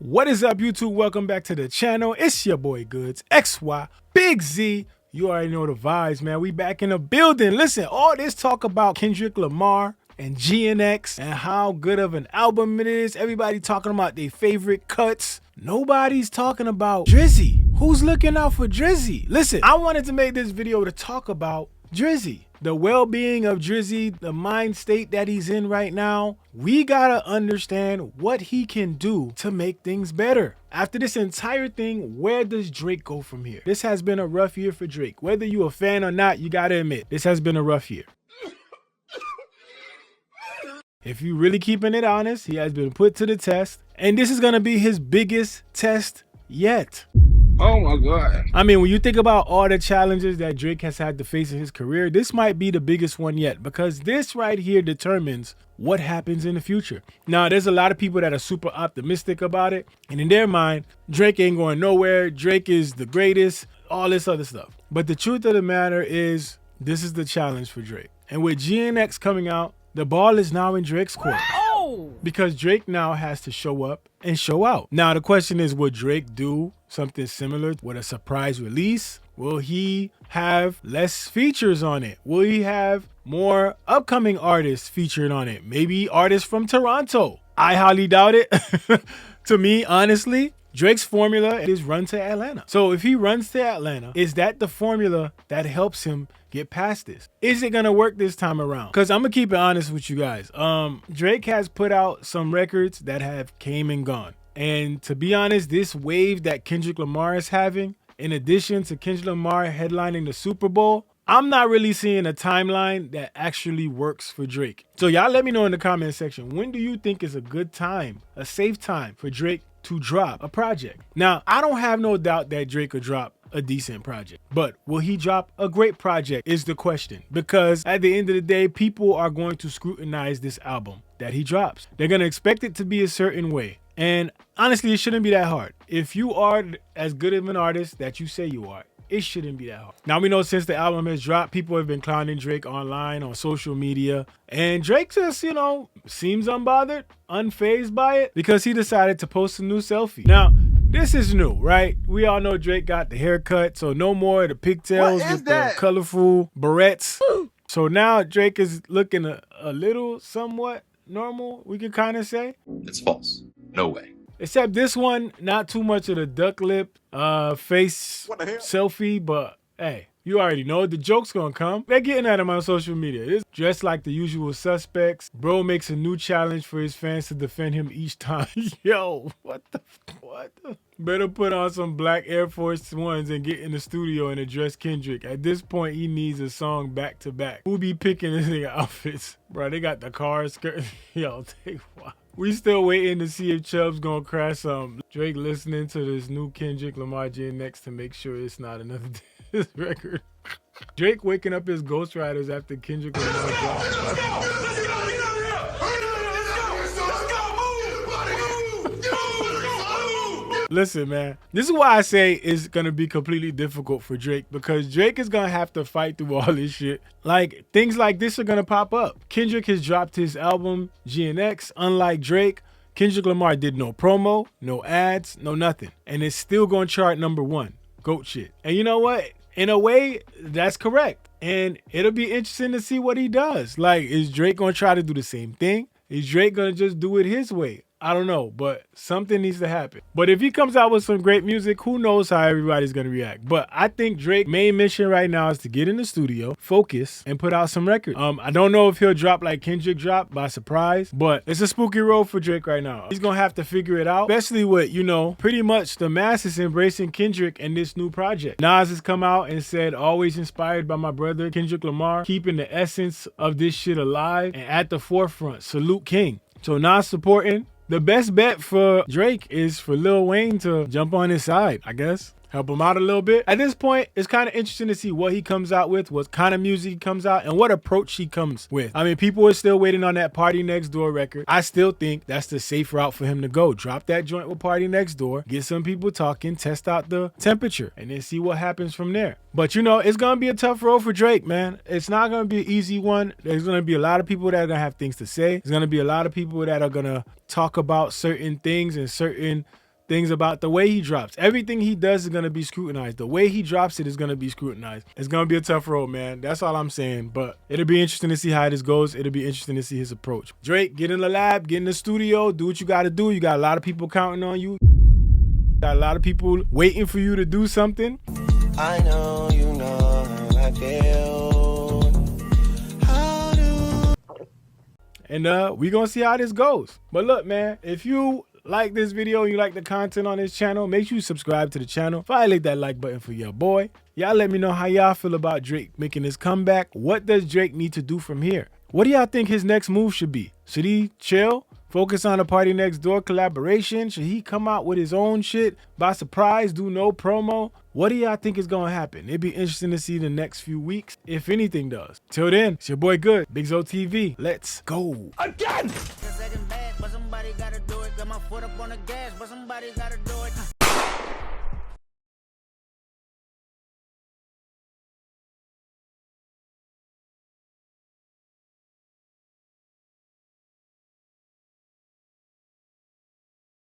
What is up, YouTube? Welcome back to the channel. It's your boy Goods, XY, Big Z. You already know the vibes, man. We back in the building. Listen, all this talk about Kendrick Lamar and GNX and how good of an album it is. Everybody talking about their favorite cuts. Nobody's talking about Drizzy. Who's looking out for Drizzy? Listen, I wanted to make this video to talk about Drizzy. The well-being of Drizzy, the mind state that he's in right now. We gotta understand what he can do to make things better. After this entire thing, where does Drake go from here? This has been a rough year for Drake. Whether you a fan or not, you gotta admit, this has been a rough year. If you really keeping it honest, he has been put to the test, and this is gonna be his biggest test yet. Oh my God. I mean, when you think about all the challenges that Drake has had to face in his career, this might be the biggest one yet, because this right here determines what happens in the future. Now, there's a lot of people that are super optimistic about it, and in their mind, Drake ain't going nowhere. Drake is the greatest, all this other stuff. But the truth of the matter is, this is the challenge for Drake. And with GNX coming out, the ball is now in Drake's court. Because Drake now has to show up and show out. Now, the question is, will Drake do something similar with a surprise release? Will he have less features on it? Will he have more upcoming artists featured on it? Maybe artists from Toronto. I highly doubt it. To me, honestly, Drake's formula is run to Atlanta. So if he runs to Atlanta, is that the formula that helps him get past this? Is it gonna work this time around? Because I'm gonna keep it honest with you guys. Drake has put out some records that have came and gone. And to be honest, this wave that Kendrick Lamar is having, in addition to Kendrick Lamar headlining the Super Bowl, I'm not really seeing a timeline that actually works for Drake. So y'all let me know in the comment section, when do you think is a good time, a safe time for Drake to drop a project? Now, I don't have no doubt that Drake will drop a decent project, but will he drop a great project is the question, because at the end of the day, people are going to scrutinize this album that he drops. They're going to expect it to be a certain way. And honestly, it shouldn't be that hard. If you are as good of an artist that you say you are, it shouldn't be that hard. Now, we know since the album has dropped, people have been clowning Drake online, on social media. And Drake just, seems unbothered, unfazed by it, because he decided to post a new selfie. Now, this is new, right? We all know Drake got the haircut, so no more of the pigtails with the colorful barrettes. So now Drake is looking a little somewhat normal, we could kind of say. It's false. No way. Except this one, not too much of the duck lip face selfie, but hey, you already know the joke's gonna come. They're getting at him on social media. It's dressed like the usual suspects. Bro makes a new challenge for his fans to defend him each time. Yo, what the? Better put on some black Air Force Ones and get in the studio and address Kendrick. At this point, he needs a song back to back. Who be picking this nigga outfits? Bro, they got the car skirt. Yo, take what? We still waiting to see if Chubb's gonna crash something. Drake listening to this new Kendrick Lamar GNX to make sure it's not another diss record. Drake waking up his ghostwriters after Kendrick Lamar drops. Listen, man, this is why I say it's going to be completely difficult for Drake, because Drake is going to have to fight through all this shit. Like, things like this are going to pop up. Kendrick has dropped his album, GNX. Unlike Drake, Kendrick Lamar did no promo, no ads, no nothing. And it's still going to chart #1. GOAT shit. And you know what? In a way, that's correct. And it'll be interesting to see what he does. Like, is Drake going to try to do the same thing? Is Drake going to just do it his way? I don't know, but something needs to happen. But if he comes out with some great music, who knows how everybody's gonna react. But I think Drake's main mission right now is to get in the studio, focus, and put out some records. I don't know if he'll drop like Kendrick dropped by surprise, but it's a spooky road for Drake right now. He's gonna have to figure it out, especially with, pretty much the masses embracing Kendrick and this new project. Nas has come out and said, always inspired by my brother, Kendrick Lamar, keeping the essence of this shit alive and at the forefront. Salute King. So Nas supporting. The best bet for Drake is for Lil Wayne to jump on his side, I guess. Help him out a little bit. At this point, it's kind of interesting to see what he comes out with, what kind of music he comes out, and what approach he comes with. I mean, people are still waiting on that Party Next Door record. I still think that's the safe route for him to go. Drop that joint with Party Next Door, get some people talking, test out the temperature, and then see what happens from there. But it's gonna be a tough road for Drake, man. It's not gonna be an easy one. There's gonna be a lot of people that are gonna have things to say. There's gonna be a lot of people that are gonna talk about certain things and certain things about the way he drops. Everything he does is going to be scrutinized. The way he drops it is going to be scrutinized. It's going to be a tough road, man. That's all I'm saying. But it'll be interesting to see how this goes. It'll be interesting to see his approach. Drake, get in the lab, get in the studio, do what you got to do. You got a lot of people counting on you. Got a lot of people waiting for you to do something. I know you know how I feel. And we gonna see how this goes. But look, man, if you like this video, you like the content on this channel, make sure you subscribe to the channel. Violate that like button for your boy. Y'all let me know how y'all feel about Drake making his comeback. What does Drake need to do from here? What do y'all think his next move should be? Should he chill? Focus on a Party Next Door collaboration? Should he come out with his own shit by surprise, do no promo? What do y'all think is going to happen? It'd be interesting to see the next few weeks, if anything does. Till then, it's your boy Good, BigZoeTV. Let's go. Again! But somebody gotta do it. Got my foot up on the gas, but somebody gotta do it.